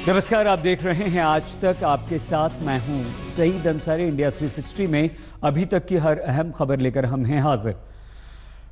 नमस्कार, आप देख रहे हैं आज तक। आपके साथ मैं हूं सईद अंसारी। इंडिया 360 में अभी तक की हर अहम खबर लेकर हम हैं हाजिर।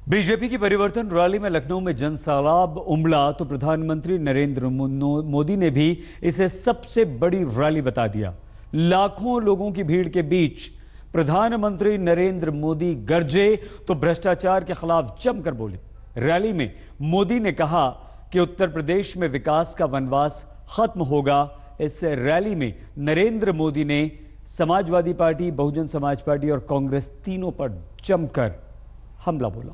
बीजेपी की परिवर्तन रैली में लखनऊ में जनसैलाब उमड़ा तो प्रधानमंत्री नरेंद्र मोदी ने भी इसे सबसे बड़ी रैली बता दिया। लाखों लोगों की भीड़ के बीच प्रधानमंत्री नरेंद्र मोदी गरजे तो भ्रष्टाचार के खिलाफ जमकर बोले। रैली में मोदी ने कहा कि उत्तर प्रदेश में विकास का वनवास खत्म होगा। इस रैली में नरेंद्र मोदी ने समाजवादी पार्टी, बहुजन समाज पार्टी और कांग्रेस तीनों पर जमकर हमला बोला।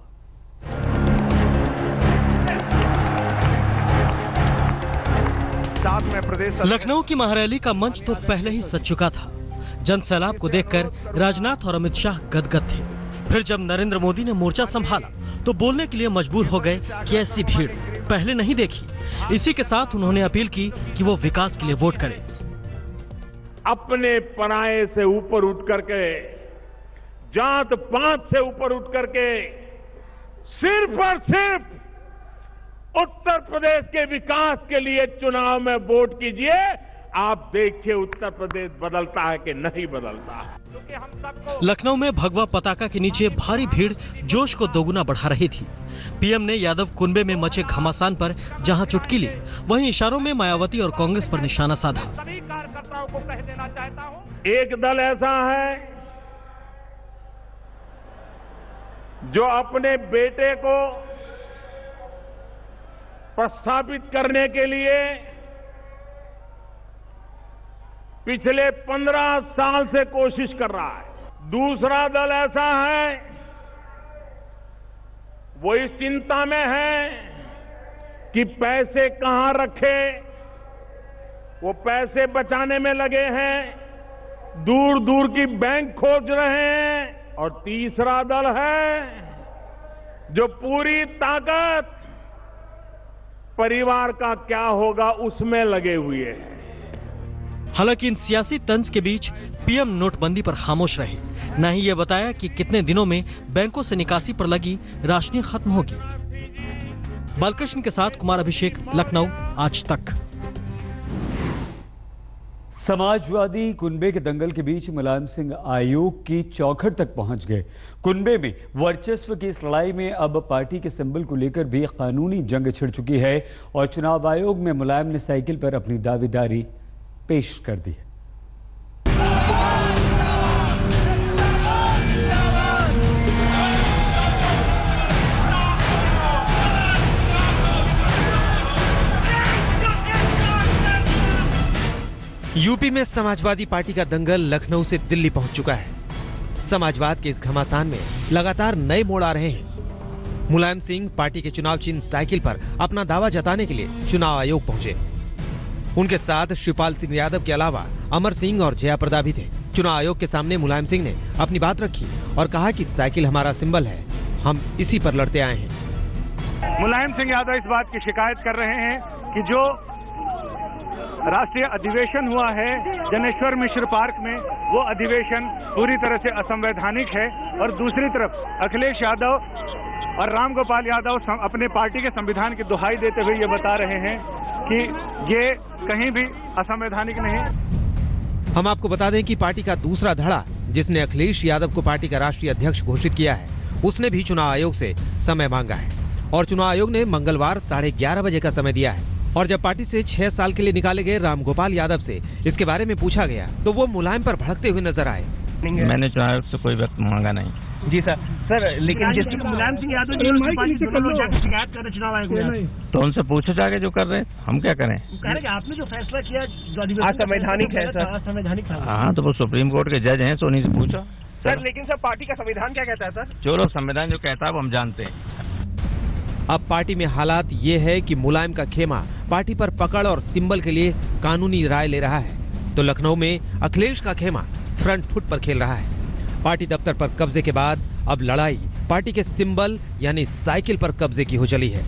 लखनऊ की महारैली का मंच तो पहले ही सज चुका था। जनसैलाब को देखकर राजनाथ और अमित शाह गदगद थे। फिर जब नरेंद्र मोदी ने मोर्चा संभाला तो बोलने के लिए मजबूर हो गए कि ऐसी भीड़ पहले नहीं देखी। इसी के साथ उन्होंने अपील की कि वो विकास के लिए वोट करें। अपने पराये से ऊपर उठ करके, जात पात से ऊपर उठ करके सिर्फ और सिर्फ उत्तर प्रदेश के विकास के लिए चुनाव में वोट कीजिए। आप देखिए उत्तर प्रदेश बदलता है कि नहीं बदलता। लखनऊ में भगवा पताका के नीचे भारी भीड़ जोश को दोगुना बढ़ा रही थी। पीएम ने यादव कुनबे में मचे घमासान पर जहां चुटकी ली, वहीं इशारों में मायावती और कांग्रेस पर निशाना साधा। सभी कार्यकर्ताओं को कह देना चाहता हूं, एक दल ऐसा है जो अपने बेटे को प्रस्थापित करने के लिए पिछले 15 साल से कोशिश कर रहा है। दूसरा दल ऐसा है वो इस चिंता में है कि पैसे कहां रखे, वो पैसे बचाने में लगे हैं, दूर दूर की बैंक खोज रहे हैं। और तीसरा दल है जो पूरी ताकत परिवार का क्या होगा उसमें लगे हुए हैं। हालांकि इन सियासी तंज के बीच पीएम नोटबंदी पर खामोश रहे। न ही ये बताया कि कितने दिनों में बैंकों से निकासी पर लगी राशि खत्म होगी। बालकृष्ण के साथ कुमार अभिषेक, लखनऊ, आज तक। समाजवादी कुनबे के दंगल के बीच मुलायम सिंह आयोग की चौखट तक पहुंच गए। कुनबे में वर्चस्व की इस लड़ाई में अब पार्टी के सिंबल को लेकर भी कानूनी जंग छिड़ चुकी है और चुनाव आयोग में मुलायम ने साइकिल पर अपनी दावेदारी पेश कर दी है। यूपी में समाजवादी पार्टी का दंगल लखनऊ से दिल्ली पहुंच चुका है। समाजवाद के इस घमासान में लगातार नए मोड़ आ रहे हैं। मुलायम सिंह पार्टी के चुनाव चिन्ह साइकिल पर अपना दावा जताने के लिए चुनाव आयोग पहुंचे। उनके साथ शिवपाल सिंह यादव के अलावा अमर सिंह और जया प्रदा भी थे। चुनाव आयोग के सामने मुलायम सिंह ने अपनी बात रखी और कहा कि साइकिल हमारा सिंबल है, हम इसी पर लड़ते आए हैं। मुलायम सिंह यादव इस बात की शिकायत कर रहे हैं कि जो राष्ट्रीय अधिवेशन हुआ है जनेश्वर मिश्र पार्क में, वो अधिवेशन पूरी तरह से असंवैधानिक है। और दूसरी तरफ अखिलेश यादव और राम गोपाल यादव अपने पार्टी के संविधान की दुहाई देते हुए ये बता रहे हैं कि ये कहीं भी असंवैधानिक नहीं। हम आपको बता दें कि पार्टी का दूसरा धड़ा, जिसने अखिलेश यादव को पार्टी का राष्ट्रीय अध्यक्ष घोषित किया है, उसने भी चुनाव आयोग से समय मांगा है और चुनाव आयोग ने मंगलवार 11:30 बजे का समय दिया है। और जब पार्टी से 6 साल के लिए निकाले गए राम गोपाल यादव से इसके बारे में पूछा गया तो वो मुलायम पर भड़कते हुए नजर आए। मैंने चुनाव आयोग से कोई वक्त मांगा नहीं। जी सर, लेकिन जिस मुलायम सिंह यादव शिकायत कर रहे चुनाव आयोग में, तो उनसे पूछो जाके जो कर रहे, हम क्या करें? आपने जो फैसला किया असंवैधानिक है सर, असंवैधानिक। हाँ, तो वो सुप्रीम कोर्ट के जज हैं, तो उन्हीं से पूछो सर। लेकिन सर पार्टी का संविधान क्या कहता है सर? जो लोग संविधान जो कहता है वो हम जानते हैं। अब पार्टी में हालात ये है कि मुलायम का खेमा पार्टी पर पकड़ और सिंबल के लिए कानूनी राय ले रहा है, तो लखनऊ में अखिलेश का खेमा फ्रंट फुट पर खेल रहा है। पार्टी दफ्तर पर कब्जे के बाद अब लड़ाई पार्टी के सिंबल यानी साइकिल पर कब्जे की हो चली है।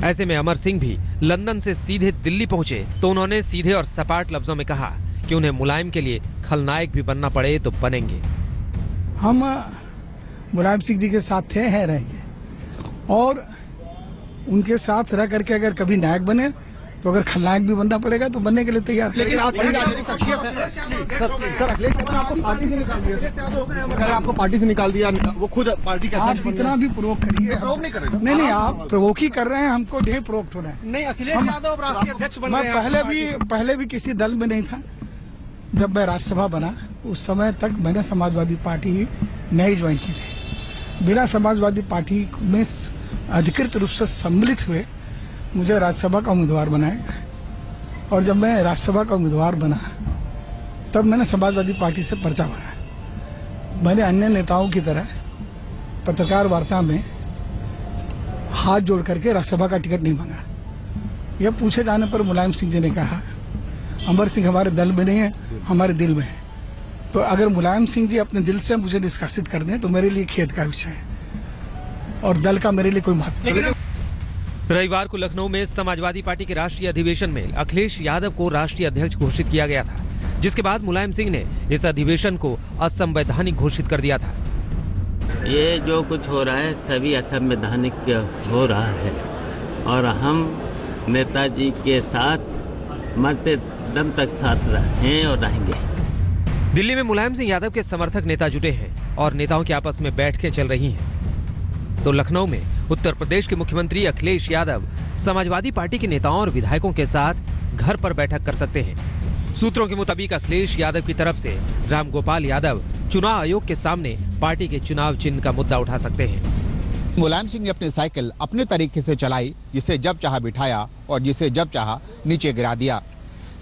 ऐसे में अमर सिंह भी लंदन से सीधे दिल्ली पहुंचे तो उन्होंने सीधे और सपाट लफ्जों में कहा कि उन्हें मुलायम के लिए खलनायक भी बनना पड़े तो बनेंगे। हम मुलायम सिंह जी के साथ थे, हैं, रहेंगे और उनके साथ रह करके अगर कभी नायक बने तो अगर खलनायक भी बनना पड़ेगा तो बनने के लिए तैयार है। लेकिन आप राजनीतिक शख्सियत है सर, अखिलेश यादव ने आपको पार्टी से निकाल दिया, आपको पार्टी से निकाल दिया, वो खुद पार्टी के आप इतना भी प्रोवोक करिए, प्रोवोक नहीं कर रहे। नहीं आप प्रोवोक ही कर रहे हैं, हमको ढेर प्रोवोक हो रहे हैं। नहीं, अखिलेश यादव राष्ट्रीय अध्यक्ष बन रहे हैं। मैं पहले भी किसी दल में नहीं था। जब मैं राज्यसभा बना उस समय तक मैंने समाजवादी पार्टी नहीं ज्वाइन की थी। बिना समाजवादी पार्टी में अधिकृत रूप से सम्मिलित हुए मुझे राज्यसभा का उम्मीदवार बनाया, और जब मैं राज्यसभा का उम्मीदवार बना तब मैंने समाजवादी पार्टी से पर्चा भरा। मैंने अन्य नेताओं की तरह पत्रकार वार्ता में हाथ जोड़ करके राज्यसभा का टिकट नहीं मांगा। यह पूछे जाने पर मुलायम सिंह जी ने कहा, अमर सिंह हमारे दल में नहीं है, हमारे दिल में है। तो अगर मुलायम सिंह जी अपने दिल से मुझे निष्कासित कर दें तो मेरे लिए खेद का विषय है, और दल का मेरे लिए कोई महत्व नहीं। रविवार को लखनऊ में समाजवादी पार्टी के राष्ट्रीय अधिवेशन में अखिलेश यादव को राष्ट्रीय अध्यक्ष घोषित किया गया था, जिसके बाद मुलायम सिंह ने इस अधिवेशन को असंवैधानिक घोषित कर दिया था। ये जो कुछ हो रहा है सभी असंवैधानिक हो रहा है, और हम नेताजी के साथ मरते दम तक साथ रहे और रहेंगे। दिल्ली में मुलायम सिंह यादव के समर्थक नेता जुटे हैं और नेताओं की आपस में बैठकें चल रही हैं। तो लखनऊ में उत्तर प्रदेश के मुख्यमंत्री अखिलेश यादव समाजवादी पार्टी के नेताओं और विधायकों के साथ घर पर बैठक कर सकते हैं। सूत्रों के मुताबिक अखिलेश यादव की तरफ से रामगोपाल यादव चुनाव आयोग के सामने पार्टी के चुनाव चिन्ह का मुद्दा उठा सकते हैं। मुलायम सिंह ने अपनी साइकिल अपने तरीके से चलाई, जिसे जब चाहा बिठाया और जिसे जब चाहा नीचे गिरा दिया।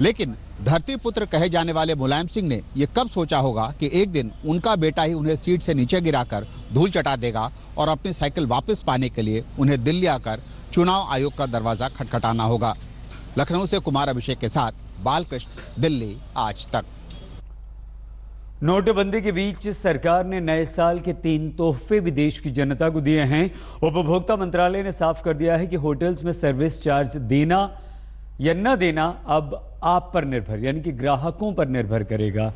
लेकिन धरती पुत्र कहे जाने वाले मुलायम सिंह ने यह कब सोचा होगा कि एक दिन उनका बेटा ही उन्हें सीट से नीचे गिराकर धूल चटा देगा और अपनी साइकिल वापस पाने के लिए उन्हें दिल्ली आकर चुनाव आयोग का दरवाजा खटखटाना होगा। लखनऊ से कुमार अभिषेक के साथ बालकृष्ण, दिल्ली आज तक। नोटबंदी के बीच सरकार ने नए साल के 3 तोहफे भी देश की जनता को दिए हैं। उपभोक्ता मंत्रालय ने साफ कर दिया है कि होटल्स में सर्विस चार्ज देना या न देना अब आप पर निर्भर, यानी कि ग्राहकों पर निर्भर करेगा।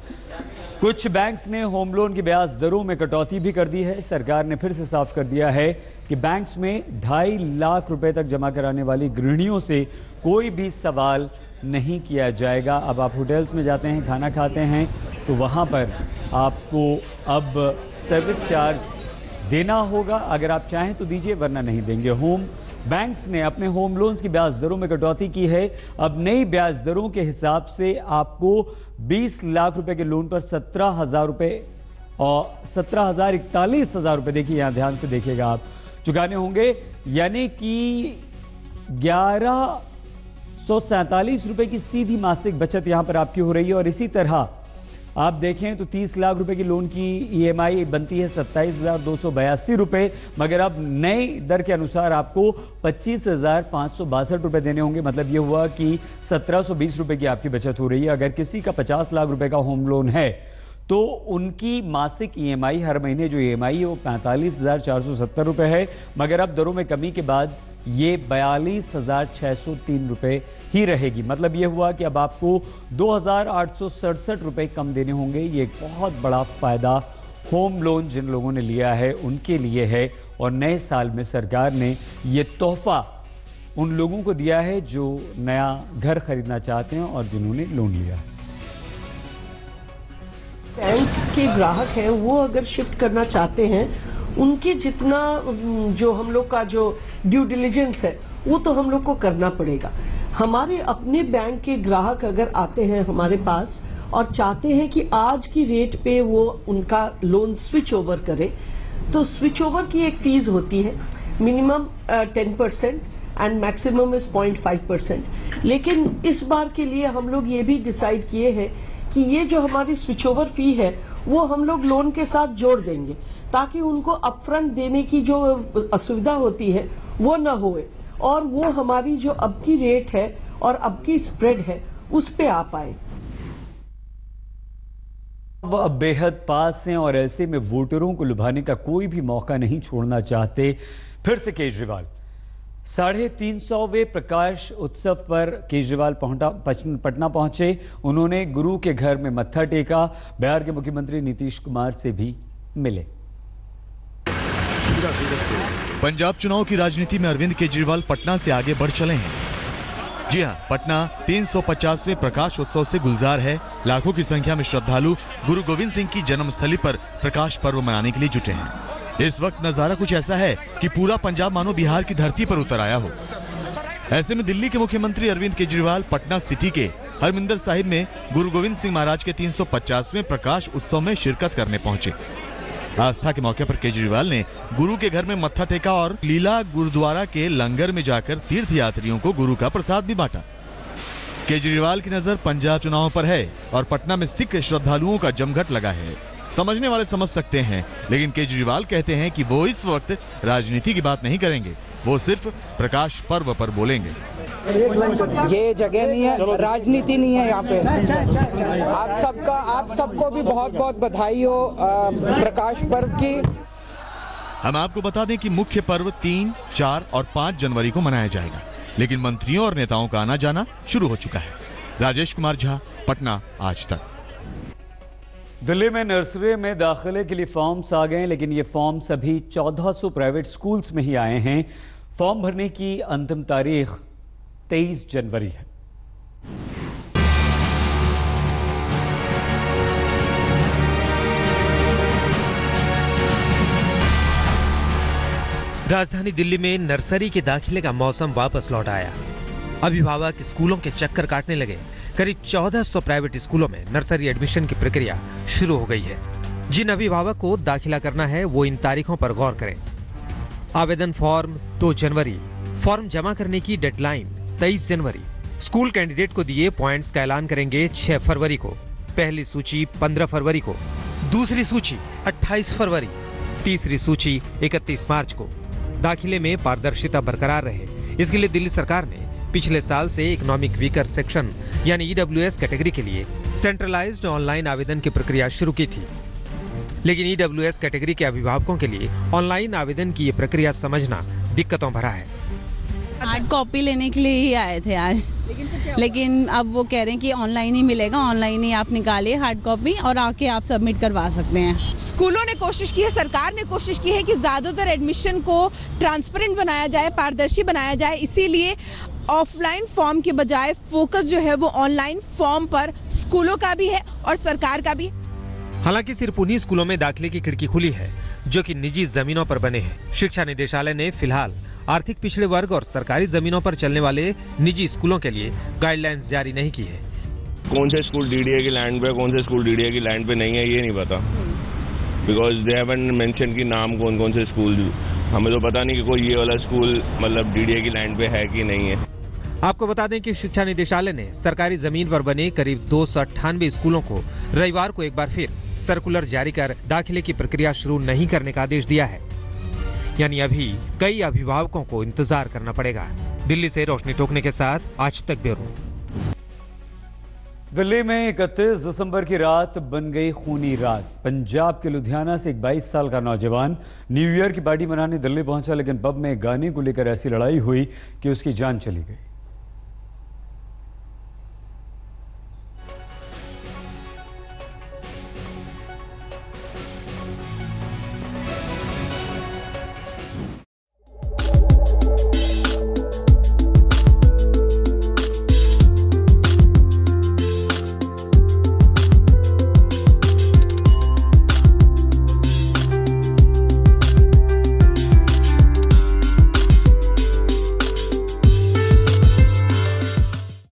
कुछ बैंक्स ने होम लोन की ब्याज दरों में कटौती भी कर दी है। सरकार ने फिर से साफ कर दिया है कि बैंक्स में 2.5 लाख रुपए तक जमा कराने वाली गृहिणियों से कोई भी सवाल नहीं किया जाएगा। अब आप होटल्स में जाते हैं, खाना खाते हैं, तो वहां पर आपको अब सर्विस चार्ज देना होगा। अगर आप चाहें तो दीजिए, वरना नहीं देंगे। बैंक्स ने अपने होम लोन्स की ब्याज दरों में कटौती की है। अब नई ब्याज दरों के हिसाब से आपको 20 लाख रुपए के लोन पर 17,000 रुपए और 41,000 रुपए, देखिए यहां ध्यान से देखिएगा, आप चुकाने होंगे, यानी कि 1147 रुपए की सीधी मासिक बचत यहां पर आपकी हो रही है। और इसी तरह आप देखें तो 30 लाख रुपए की लोन की EMI बनती है 27,282 रुपए, मगर अब नई दर के अनुसार आपको 25,562 रुपए देने होंगे। मतलब यह हुआ कि 1,720 रुपए की आपकी बचत हो रही है। अगर किसी का 50 लाख रुपए का होम लोन है तो उनकी मासिक EMI, हर महीने जो EMI है वो 45,470 रुपए है, मगर अब दरों में कमी के बाद ये 42,603 रुपए ही रहेगी। मतलब ये हुआ कि अब आपको 2,867 रुपए कम देने होंगे। ये एक बहुत बड़ा फायदा होम लोन जिन लोगों ने लिया है उनके लिए है। और नए साल में सरकार ने ये तोहफा उन लोगों को दिया है जो नया घर खरीदना चाहते हैं और जिन्होंने लोन लिया है। बैंक के ग्राहक हैं वो अगर शिफ्ट करना चाहते हैं, उनके जितना जो हम लोग का जो ड्यू डिलिजेंस है वो तो हम लोग को करना पड़ेगा। हमारे अपने बैंक के ग्राहक अगर आते हैं हमारे पास और चाहते हैं कि आज की रेट पे वो उनका लोन स्विच ओवर करे, तो स्विच ओवर की एक फीस होती है, मिनिमम 10% एंड मैक्सिमम इज 0.5%। लेकिन इस बार के लिए हम लोग ये भी डिसाइड किए हैं कि ये जो हमारी स्विच ओवर फी है वो हम लोग लोन के साथ जोड़ देंगे, ताकि उनको अपफ्रंट देने की जो असुविधा होती है वो ना होए, और वो हमारी जो अब की रेट है और अब की स्प्रेड है उस पे आ पाए। वह अब बेहद पास हैं और ऐसे में वोटरों को लुभाने का कोई भी मौका नहीं छोड़ना चाहते। फिर से केजरीवाल 350वें प्रकाश उत्सव पर केजरीवाल पटना पहुंचे। उन्होंने गुरु के घर में मत्था टेका। बिहार के मुख्यमंत्री नीतीश कुमार से भी मिले। पंजाब चुनाव की राजनीति में अरविंद केजरीवाल पटना से आगे बढ़ चले हैं। जी हां, पटना 350वें प्रकाश उत्सव से गुलजार है। लाखों की संख्या में श्रद्धालु गुरु गोविंद सिंह की जन्मस्थली पर प्रकाश पर्व मनाने के लिए जुटे हैं। इस वक्त नजारा कुछ ऐसा है कि पूरा पंजाब मानो बिहार की धरती पर उतर आया हो। ऐसे में दिल्ली के मुख्यमंत्री अरविंद केजरीवाल पटना सिटी के हरमिंदर साहिब में गुरु गोविंद सिंह महाराज के 350वें प्रकाश उत्सव में शिरकत करने पहुंचे। आस्था के मौके पर केजरीवाल ने गुरु के घर में मत्था टेका और लीला गुरुद्वारा के लंगर में जाकर तीर्थ यात्रियों को गुरु का प्रसाद भी बांटा। केजरीवाल की नजर पंजाब चुनाव पर है और पटना में सिख श्रद्धालुओं का जमघट लगा है। समझने वाले समझ सकते हैं, लेकिन केजरीवाल कहते हैं कि वो इस वक्त राजनीति की बात नहीं करेंगे, वो सिर्फ प्रकाश पर्व पर बोलेंगे। ये जगह नहीं है, राजनीति नहीं है यहाँ पे। आप सबको भी बहुत बहुत बधाई हो प्रकाश पर्व की। हम आपको बता दें कि मुख्य पर्व 3, 4 और 5 जनवरी को मनाया जाएगा, लेकिन मंत्रियों और नेताओं का आना जाना शुरू हो चुका है। राजेश कुमार झा, पटना, आज तक। दिल्ली में नर्सरी में दाखिले के लिए फॉर्म्स आ गए, लेकिन ये फॉर्म्स अभी 1400 प्राइवेट स्कूल्स में ही आए हैं। फॉर्म भरने की अंतिम तारीख 23 जनवरी है। राजधानी दिल्ली में नर्सरी के दाखिले का मौसम वापस लौट आया। अभिभावक स्कूलों के चक्कर काटने लगे। करीब 1400 प्राइवेट स्कूलों में नर्सरी एडमिशन की प्रक्रिया शुरू हो गई है। जिन अभिभावक को दाखिला करना है वो इन तारीखों पर गौर करें। आवेदन फॉर्म 2 जनवरी, फॉर्म जमा करने की डेडलाइन 23 जनवरी। स्कूल कैंडिडेट को दिए पॉइंट्स का ऐलान करेंगे 6 फरवरी को। पहली सूची 15 फरवरी को, दूसरी सूची 28 फरवरी, तीसरी सूची 31 मार्च को। दाखिले में पारदर्शिता बरकरार रहे, इसके लिए दिल्ली सरकार ने पिछले साल से इकोनॉमिक वीकर सेक्शन यानी EWS कैटेगरी के लिए सेंट्रलाइज्ड ऑनलाइन आवेदन की प्रक्रिया शुरू की थी। लेकिन EWS कैटेगरी के अभिभावकों के लिए ऑनलाइन आवेदन की ये प्रक्रिया समझना दिक्कतों भरा है। हार्ड कॉपी लेने के लिए ही आए थे आज, लेकिन अब वो कह रहे हैं कि ऑनलाइन ही मिलेगा, ऑनलाइन ही आप निकालिए हार्ड कॉपी और आके आप सबमिट करवा सकते हैं। स्कूलों ने कोशिश की है, सरकार ने कोशिश की है कि ज्यादातर एडमिशन को ट्रांसपेरेंट बनाया जाए, पारदर्शी बनाया जाए। इसीलिए ऑफलाइन फॉर्म के बजाय फोकस जो है वो ऑनलाइन फॉर्म पर स्कूलों का भी है और सरकार का भी। हालांकि सिर्फ उन्हीं स्कूलों में दाखिले की खिड़की खुली है जो कि निजी जमीनों पर बने हैं। शिक्षा निदेशालय ने फिलहाल आर्थिक पिछड़े वर्ग और सरकारी जमीनों पर चलने वाले निजी स्कूलों के लिए गाइडलाइंस जारी नहीं की है। कौन से स्कूल DDA की लैंड पे, कौन से स्कूल DDA की लैंड पे नहीं है, ये नहीं पता। बिकॉज दे हैवंट मेंशन की नाम कौन कौन से स्कूल, हमें तो पता नहीं कि कोई ये वाला स्कूल मतलब DDA की लैंड पे है कि नहीं है। आपको बता दें कि शिक्षा निदेशालय ने सरकारी जमीन पर बने करीब 298 स्कूलों को रविवार को एक बार फिर सर्कुलर जारी कर दाखिले की प्रक्रिया शुरू नहीं करने का आदेश दिया है। यानी अभी कई अभिभावकों को इंतजार करना पड़ेगा। दिल्ली से रोशनी टोकने के साथ आज तक ब्यूरो। दिल्ली में 31 दिसंबर की रात बन गई खूनी रात। पंजाब के लुधियाना से एक 22 साल का नौजवान न्यू ईयर की पार्टी मनाने दिल्ली पहुंचा, लेकिन पब में गाने को लेकर ऐसी लड़ाई हुई कि उसकी जान चली गई।